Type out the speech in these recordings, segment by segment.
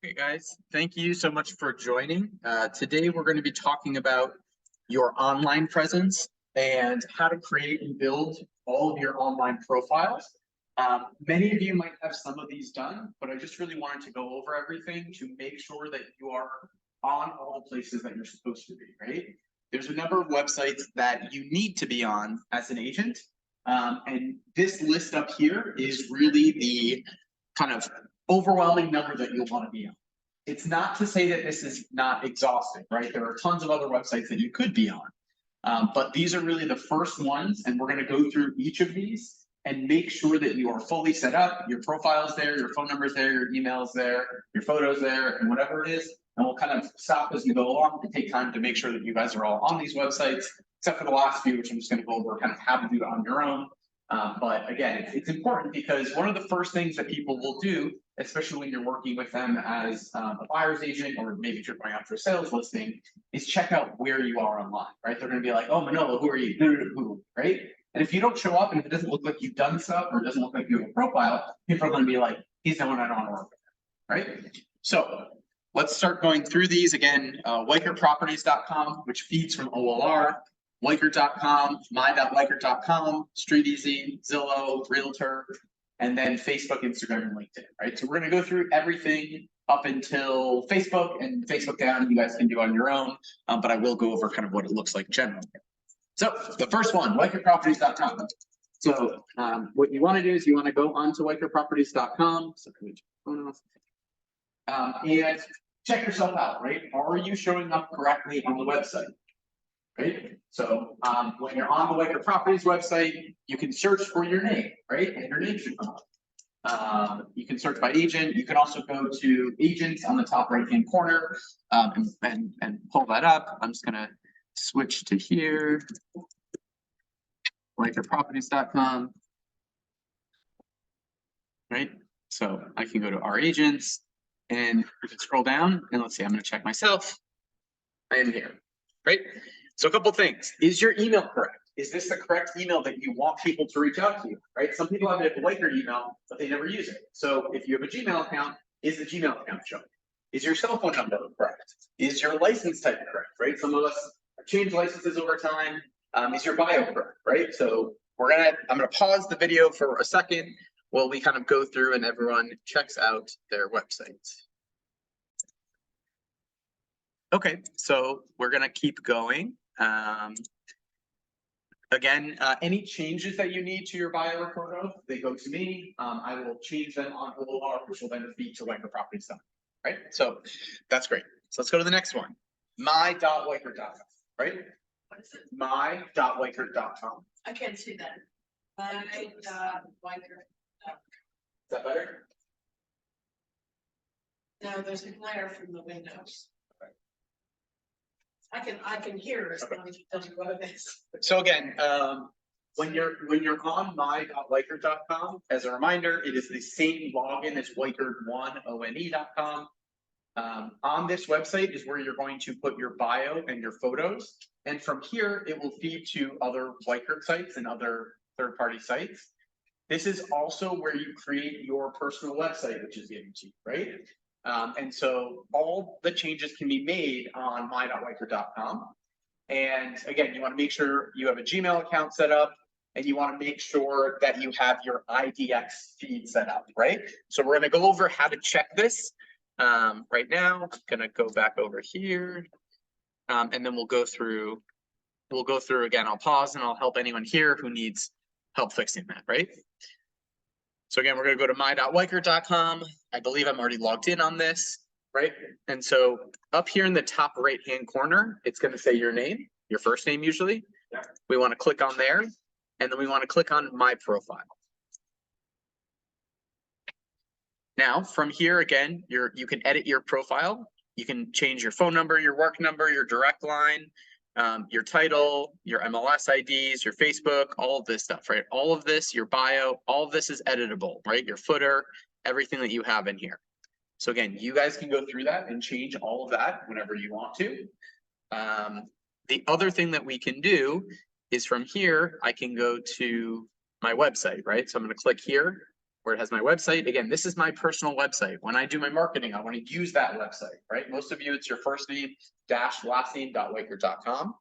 Okay, guys, thank you so much for joining. Today, we're going to be talking about your online presence and how to create and build all of your online profiles. Many of you might have some of these done, but I just really wanted to go over everything to make sure that you are on all the places that you're supposed to be, right? There's a number of websites that you need to be on as an agent. And this list up here is really the kind of overwhelming number that you'll want to be on. It's not to say that this is not exhausting, right? There are tons of other websites that you could be on, but these are really the first ones, and we're going to go through each of these and make sure that you are fully set up, your profile's there, your phone number's there, your email's there, your photo's there, and whatever it is. And we'll kind of stop as we go along and take time to make sure that you guys are all on these websites, except for the last few, which I'm just going to go over kind of how to do it on your own. But again, it's important because one of the first things that people will do, especially when you're working with them as a buyer's agent, or maybe if you're going out for a sales listing, is check out where you are online, right? They're going to be like, oh, Manolo, who are you? Who, right? And if you don't show up and if it doesn't look like you've done stuff or it doesn't look like you have a profile, people are going to be like, he's the one I don't want to work with, right? So let's start going through these again. WeicherProperties.com, which feeds from OLR. Weichert.com, my.weichert.com, StreetEasy, Zillow, Realtor, and then Facebook, Instagram, and LinkedIn, right? So we're going to go through everything up until Facebook, and Facebook down you guys can do on your own, but I will go over kind of what it looks like generally. So the first one, WeicherProperties.com. So what you want to do is you want to go onto WeicherProperties.com. So and check yourself out, right? Are you showing up correctly on the website? Right? So when you're on the Weichert Properties website, you can search for your name, right? And your name should come up. You can search by agent. You can also go to agents on the top right-hand corner and pull that up. I'm just going to switch to here, WeicherProperties.com. Right? So I can go to our agents and we can scroll down and let's see, I'm going to check myself. I am here, right? So a couple things. Is your email correct? Is this the correct email that you want people to reach out to you, right? Some people have a Weichert email, but they never use it. So if you have a Gmail account, is the Gmail account showing? Is your cell phone number correct? Is your license type correct, right? Some of us change licenses over time. Is your bio correct, right? So I'm gonna pause the video for a second while we kind of go through and everyone checks out their websites. Okay, so we're gonna keep going. Again, any changes that you need to your bio or photo, they go to me. I will change them on OLR, which will then feed to WeicherProperties.com, right? So that's great. So let's go to the next one. My.weichert.com, right? What is it? My.weichert.com. I can't see that. My.weichert. Is that better? No, there's a glare from the windows. I can hear it. Okay. Tell me what it is. So again, when you're on my.weichert.com, as a reminder, it is the same login as Weichert1one.com. On this website is where you're going to put your bio and your photos. And from here, it will feed to other Weichert sites and other third-party sites. This is also where you create your personal website, which is given to you, right? And so all the changes can be made on my.weichert.com. And again, you want to make sure you have a Gmail account set up and you want to make sure that you have your IDX feed set up, right? So we're going to go over how to check this right now. I'm going to go back over here and then we'll go through again. I'll pause and I'll help anyone here who needs help fixing that, right? So again, we're going to go to my.weichert.com. I believe I'm already logged in on this, right? And so up here in the top right-hand corner, it's going to say your name, your first name usually. Yeah. We want to click on there, and then we want to click on My Profile. Now, from here, again, you can edit your profile. You can change your phone number, your work number, your direct line, your title, your MLS IDs, your Facebook, all of this stuff, right? All of this, your bio, all of this is editable, right? Your footer, everything that you have in here. So again, you guys can go through that and change all of that whenever you want to. The other thing that we can do is from here, I can go to my website, right? So I'm going to click here where it has my website. Again, this is my personal website. When I do my marketing, I want to use that website, right? Most of you, it's your first name dash last name.weichert.com,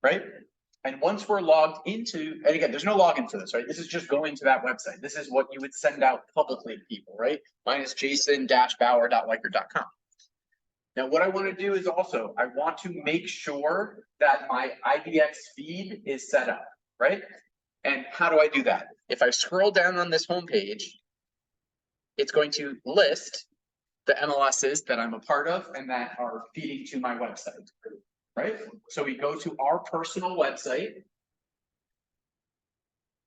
right? And once we're logged into, and again, there's no login for this, right? This is just going to that website. This is what you would send out publicly to people, right? Mine is jason-bauer.weichert.com. Now, what I want to do is also, I want to make sure that my IDX feed is set up, right? And how do I do that? If I scroll down on this homepage, it's going to list the MLSs that I'm a part of and that are feeding to my website, right? So we go to our personal website.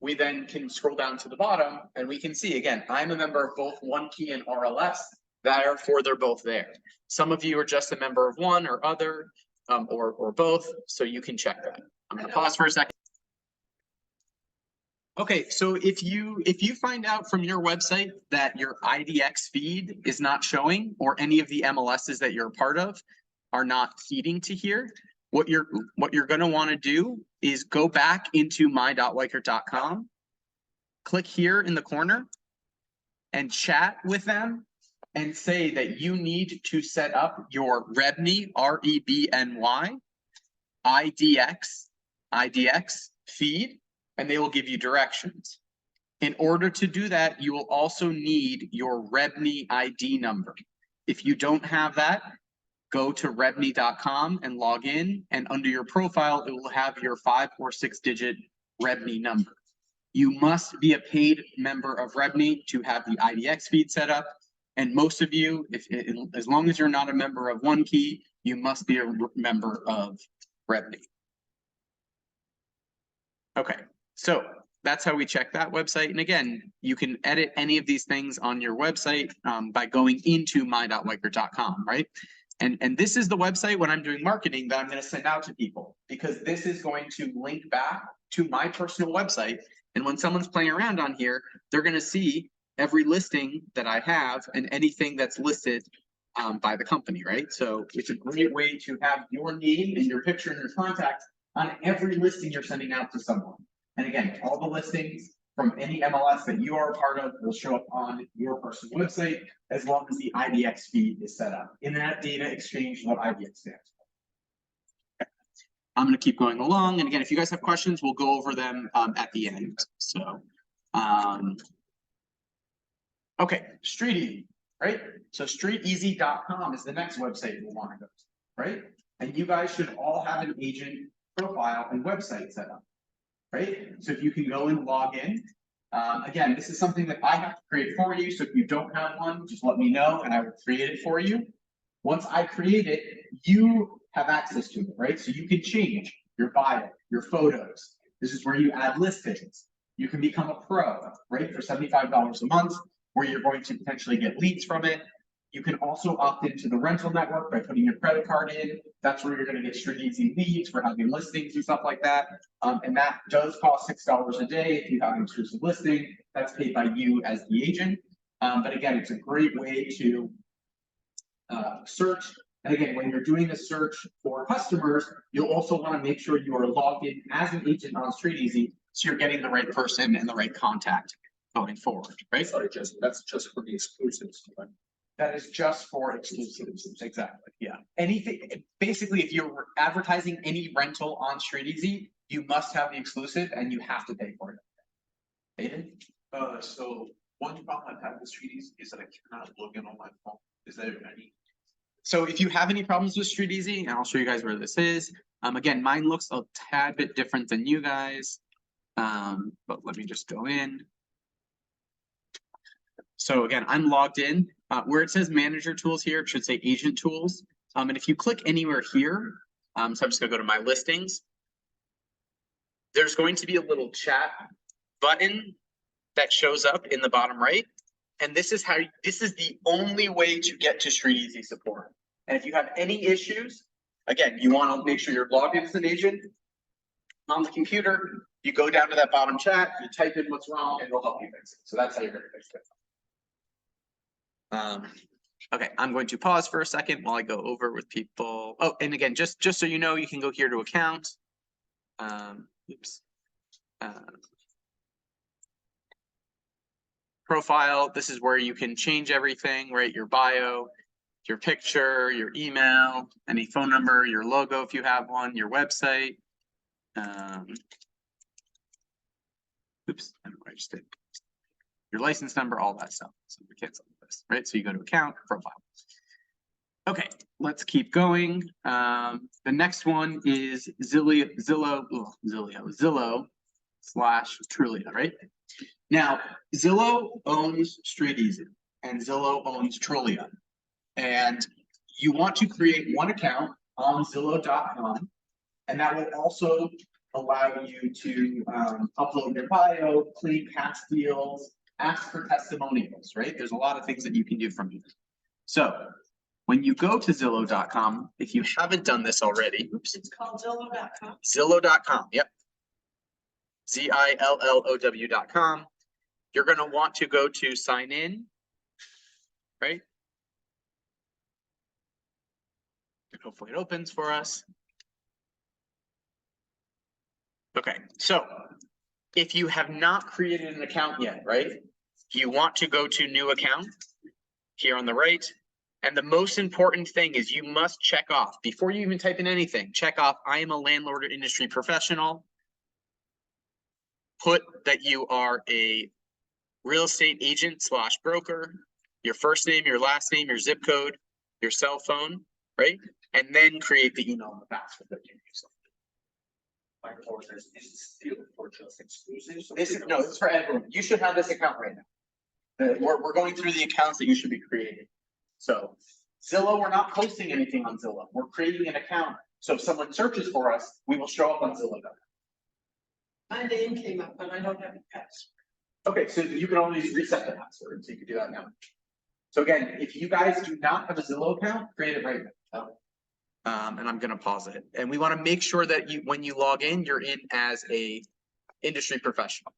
We then can scroll down to the bottom and we can see, again, I'm a member of both OneKey and RLS. Therefore, they're both there. Some of you are just a member of one or other, or both, so you can check that. I'm gonna pause for a second. Okay, so if you find out from your website that your IDX feed is not showing, or any of the MLSs that you're a part of are not feeding to here, what you're gonna want to do is go back into my.weichert.com, click here in the corner, and chat with them and say that you need to set up your REBNY, REBNY, IDX feed, and they will give you directions. In order to do that, you will also need your REBNY ID number. If you don't have that, go to rebny.com and log in, and under your profile, it will have your 5 or 6 digit REBNY number. You must be a paid member of REBNY to have the IDX feed set up. And most of you, as long as you're not a member of OneKey, you must be a member of REBNY. Okay, so that's how we check that website. And again, you can edit any of these things on your website by going into my.weichert.com, right? And this is the website when I'm doing marketing that I'm going to send out to people, because this is going to link back to my personal website. And when someone's playing around on here, they're going to see every listing that I have and anything that's listed by the company, right? So it's a great way to have your name and your picture and your contact on every listing you're sending out to someone. And again, all the listings from any MLS that you are a part of will show up on your personal website, as long as the IDX feed is set up. Internet Data Exchange, what IDX stands for. Okay. I'm going to keep going along. And again, if you guys have questions, we'll go over them at the end. So, okay, StreetEasy, right? So StreetEasy.com is the next website we'll want to go to, right? And you guys should all have an agent profile and website set up, right? So if you can go and log in, again, this is something that I have to create for you. So if you don't have one, just let me know and I will create it for you. Once I create it, you have access to it, right? So you can change your bio, your photos. This is where you add listings. You can become a pro, right? For $75 a month, where you're going to potentially get leads from it. You can also opt into the rental network by putting your credit card in. That's where you're going to get StreetEasy leads for having listings and stuff like that. And that does cost $6 a day if you have an exclusive listing. That's paid by you as the agent. But again, it's a great way to search. And again, when you're doing a search for customers, you'll also want to make sure you are logged in as an agent on StreetEasy, so you're getting the right person and the right contact going forward, right? Sorry, that's just for the exclusives, right? That is just for exclusives, exactly, yeah. Anything, basically, if you're advertising any rental on StreetEasy, you must have the exclusive and you have to pay for it. Aiden? So one problem I have with StreetEasy is that I cannot log in on my phone. Is there any? So if you have any problems with StreetEasy, and I'll show you guys where this is. Again, mine looks a tad bit different than you guys. But let me just go in. So again, I'm logged in. Where it says manager tools here, it should say agent tools. And if you click anywhere here, so I'm just gonna go to my listings. There's going to be a little chat button that shows up in the bottom right. And this is the only way to get to StreetEasy support. And if you have any issues, again, you want to make sure you're logged in as an agent on the computer. You go down to that bottom chat, you type in what's wrong, and they'll help you fix it. So that's how you're going to fix it. Okay, I'm going to pause for a second while I go over with people. Oh, and again, just so you know, you can go here to account. Oops. profile. This is where you can change everything, right? Your bio, your picture, your email, any phone number, your logo if you have one, your website. Oops, I don't know what I just did. Your license number, all that stuff. So we cancel this, right? So you go to account, profile. Okay, let's keep going. The next one is Zillow / Trulia, right? Now, Zillow owns StreetEasy and Zillow owns Trulia. And you want to create one account on Zillow.com, and that will also allow you to upload your bio, claim past deals, ask for testimonials, right? There's a lot of things that you can do from here. So when you go to Zillow.com, if you haven't done this already, oops, It's called Zillow.com. Zillow.com, yep. ZILLOW.com. You're going to want to go to sign in, right? And hopefully it opens for us. Okay, so if you have not created an account yet, right? You want to go to new account here on the right. And the most important thing is you must check off before you even type in anything, check off, I am a landlord or industry professional. Put that you are a real estate agent / broker, your first name, your last name, your zip code, your cell phone, right? And then create the email and the password that you use. This is no, this is for everyone. You should have this account right now. We're going through the accounts that you should be creating. So Zillow, we're not posting anything on Zillow. We're creating an account. So if someone searches for us, we will show up on Zillow. My name came up, but I don't have a password. Okay, so you can always reset the password, so you can do that now. So again, if you guys do not have a Zillow account, create it right now. And I'm gonna pause it. And we want to make sure that you, when you log in, you're in as a industry professional.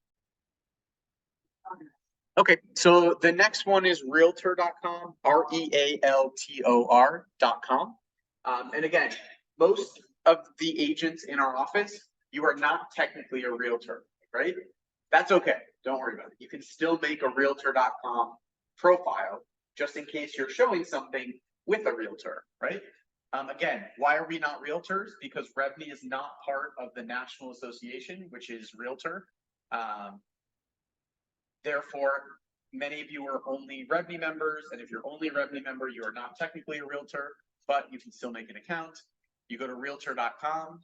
Okay, so the next one is realtor.com, REALTOR.com. And again, most of the agents in our office, you are not technically a realtor, right? That's okay, don't worry about it. You can still make a realtor.com profile just in case you're showing something with a realtor, right? Again, why are we not realtors? Because REBNY is not part of the National Association, which is realtor. Therefore, many of you are only REBNY members, and if you're only a REBNY member, you are not technically a realtor, but you can still make an account. You go to realtor.com,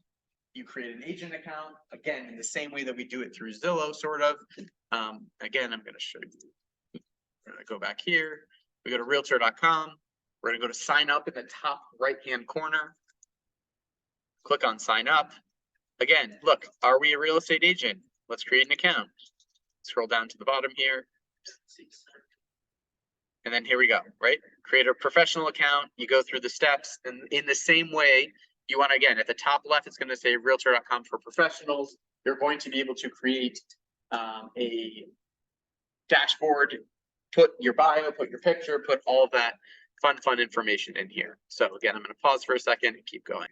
you create an agent account, again, in the same way that we do it through Zillow, sort of. Again, I'm gonna show you. We're gonna go back here, we go to realtor.com, we're gonna go to sign up in the top right-hand corner. Click on sign up. Again, look, are we a real estate agent? Let's create an account. Scroll down to the bottom here. And then here we go, right? Create a professional account. You go through the steps, and in the same way, you want to, again, at the top left, it's going to say realtor.com for professionals. You're going to be able to create a dashboard, put your bio, put your picture, put all of that fun information in here. So again, I'm going to pause for a second and keep going.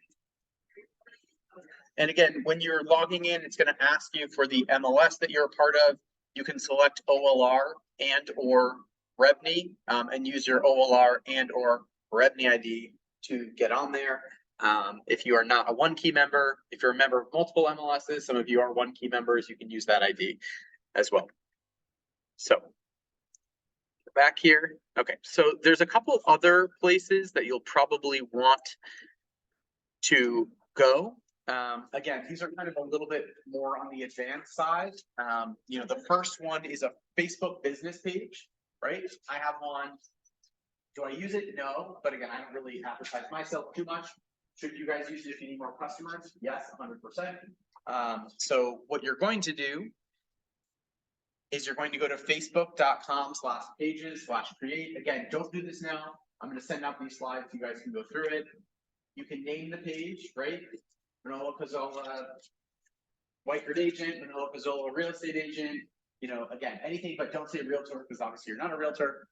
And again, when you're logging in, it's going to ask you for the MLS that you're a part of. You can select OLR and or REBNY and use your OLR and or REBNY ID to get on there. If you are not a one key member, if you're a member of multiple MLSs, some of you are one key members, you can use that ID as well. So back here. Okay, so there's a couple other places that you'll probably want to go. Again, these are kind of a little bit more on the advanced side. You know, the first one is a Facebook business page, right? I have one. Do I use it? No, but again, I don't really advertise myself too much. Should you guys use it if you need more customers? Yes, 100%. So what you're going to do is you're going to go to facebook.com/pages/create. Again, don't do this now. I'm going to send out these slides. You guys can go through it. You can name the page, right? Manolo Pizzola, white grid agent, Manolo Pizzola, real estate agent, you know, again, anything, but don't say realtor because obviously you're not a realtor.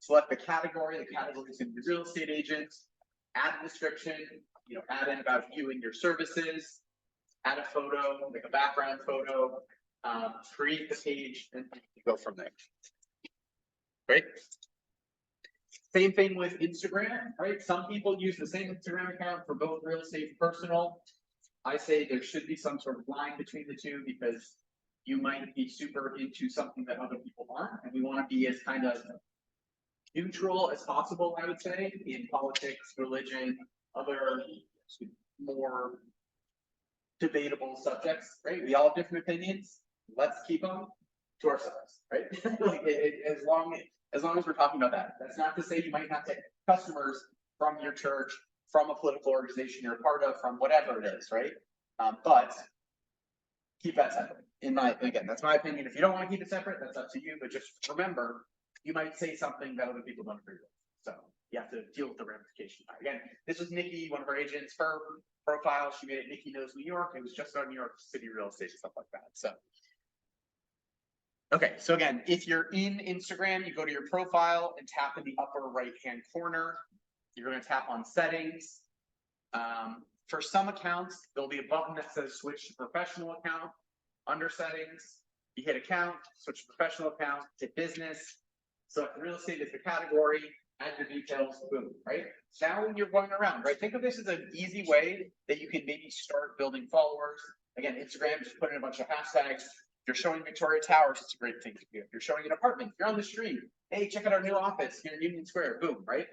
Select the category is going to be real estate agent, add a description, you know, add in about you and your services, add a photo, like a background photo, create the page and go from there. Right? Same thing with Instagram, right? Some people use the same Instagram account for both real estate and personal. I say there should be some sort of line between the two because you might be super into something that other people aren't, and we want to be as kind of neutral as possible, I would say, in politics, religion, other more debatable subjects, right? We all have different opinions. Let's keep them to ourselves, right? Like as long as we're talking about that. That's not to say you might not get customers from your church, from a political organization you're a part of, from whatever it is, right? But keep that separate. Again, that's my opinion. If you don't want to keep it separate, that's up to you. But just remember, you might say something that other people don't agree with. So you have to deal with the ramifications. Again, this was Nikki, one of our agents. Her profile, she made it Nikki Knows New York. It was just on New York City real estate, stuff like that. So. Okay, so again, if you're in Instagram, you go to your profile and tap in the upper right-hand corner. You're going to tap on settings. For some accounts, there'll be a button that says switch to professional account. Under settings, you hit account, switch to professional account, hit business. Select real estate as the category, add your details, boom, right? Now when you're going around, right? Think of this as an easy way that you can maybe start building followers. Again, Instagram, just put in a bunch of hashtags. If you're showing Victoria Towers, it's a great thing to do. If you're showing an apartment, if you're on the street, hey, check out our new office here in Union Square, boom, right?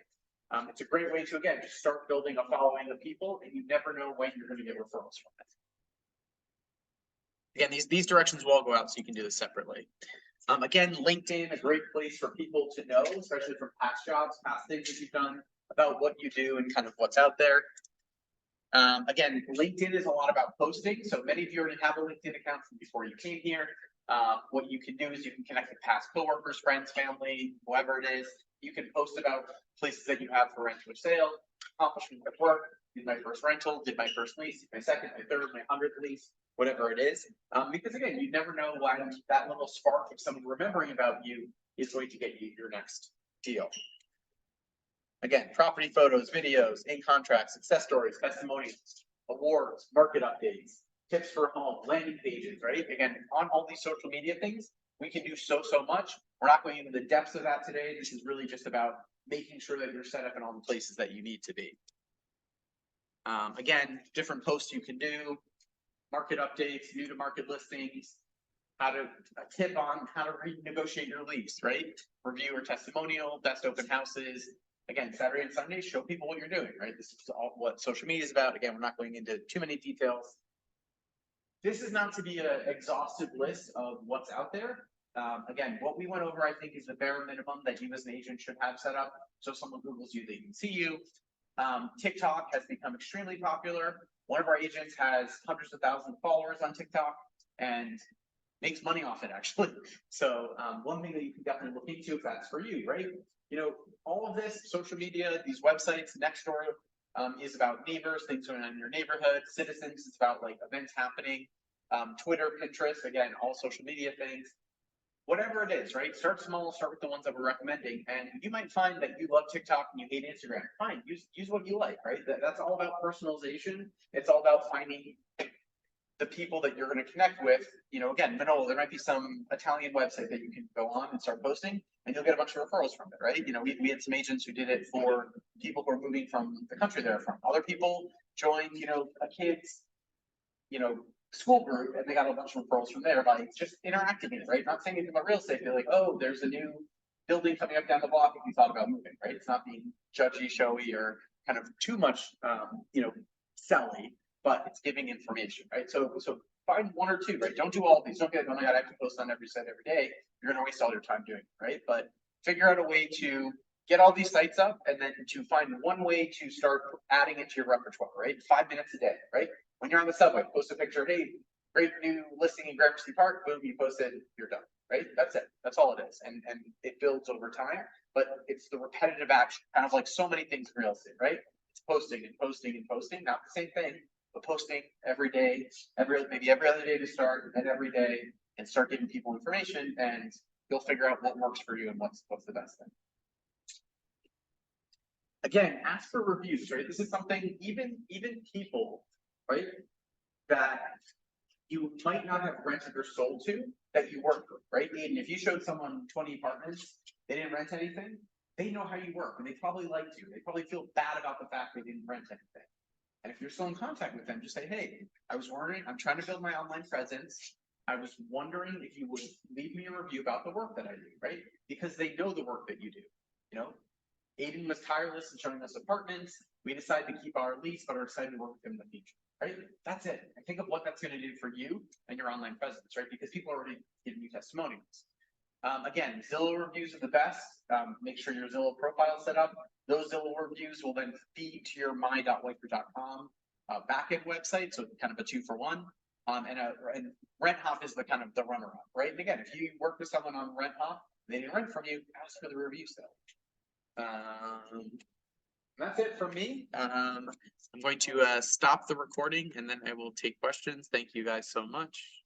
It's a great way to, again, just start building a following of people, and you never know when you're going to get referrals from it. Again, these directions will all go out, so you can do this separately. Again, LinkedIn, a great place for people to know, especially from past jobs, past things that you've done, about what you do and kind of what's out there. Again, LinkedIn is a lot about posting. So many of you already have a LinkedIn account from before you came here. What you can do is you can connect with past coworkers, friends, family, whoever it is. You can post about places that you have for rent or sale, accomplishments at work, did my first rental, did my first lease, did my second, my third, my 100th lease, whatever it is. Because again, you never know why that little spark of someone remembering about you is going to get you your next deal. Again, property photos, videos, in contracts, success stories, testimonials, awards, market updates, tips for home, landing pages, right? Again, on all these social media things, we can do so much. We're not going into the depths of that today. This is really just about making sure that you're set up in all the places that you need to be. Again, different posts you can do, market updates, new to market listings, how to a tip on how to renegotiate your lease, right? Review or testimonial, best open houses. Again, Saturday and Sunday, show people what you're doing, right? This is all what social media is about. Again, we're not going into too many details. This is not to be an exhaustive list of what's out there. Again, what we went over, I think, is the bare minimum that you as an agent should have set up. So if someone Googles you, they can see you. TikTok has become extremely popular. One of our agents has hundreds of thousands of followers on TikTok and makes money off it, actually. So one thing that you can definitely look into if that's for you, right? You know, all of this, social media, these websites, Nextdoor is about neighbors, things going on in your neighborhood. Citizens, it's about like events happening. Twitter, Pinterest, again, all social media things. Whatever it is, right? Start small, start with the ones that we're recommending. And you might find that you love TikTok and you hate Instagram. Fine, use what you like, right? That's all about personalization. It's all about finding the people that you're going to connect with. You know, again, Manolo, there might be some Italian website that you can go on and start posting, and you'll get a bunch of referrals from it, right? You know, we had some agents who did it for people who are moving from the country they're from. Other people joined, you know, a kid's, you know, school group, and they got a bunch of referrals from there by just interacting in it, right? Not saying anything about real estate. They're like, oh, there's a new building coming up down the block if you thought about moving, right? It's not being judgy, showy, or kind of too much, you know, selly, but it's giving information, right? So find one or two, right? Don't do all of these. Don't get, oh my God, I have to post on every site every day. You're going to waste all your time doing it, right? But figure out a way to get all these sites up and then to find one way to start adding it to your repertoire, right? 5 minutes a day, right? When you're on the subway, post a picture, hey, great new listing in Gramercy Park, boom, you post it, you're done, right? That's it. That's all it is. And it builds over time, but it's the repetitive action, kind of like so many things in real estate, right? It's posting and posting and posting, not the same thing, but posting every day, maybe every other day to start, and every day, and start giving people information, and you'll figure out what works for you and what's the best thing. Again, ask for reviews, right? This is something even people, right, that you might not have rented or sold to that you work with, right? Aiden, if you showed someone 20 apartments, they didn't rent anything, they know how you work and they probably liked you. They probably feel bad about the fact they didn't rent anything. And if you're still in contact with them, just say, hey, I was wondering, I'm trying to build my online presence. I was wondering if you would leave me a review about the work that I do, right? Because they know the work that you do, you know? Aiden was tireless in showing us apartments. We decided to keep our lease, but are excited to work with him in the future, right? That's it. And think of what that's gonna do for you and your online presence, right? Because people are already giving you testimonials. Again, Zillow reviews are the best. Make sure your Zillow profile is set up. Those Zillow reviews will then feed to your my.whiteper.com backend website, so kind of a 2-for-1. And RentHop is the kind of the runner-up, right? And again, if you work with someone on RentHop, they didn't rent from you, ask for the review still. That's it from me. I'm going to stop the recording and then I will take questions. Thank you guys so much.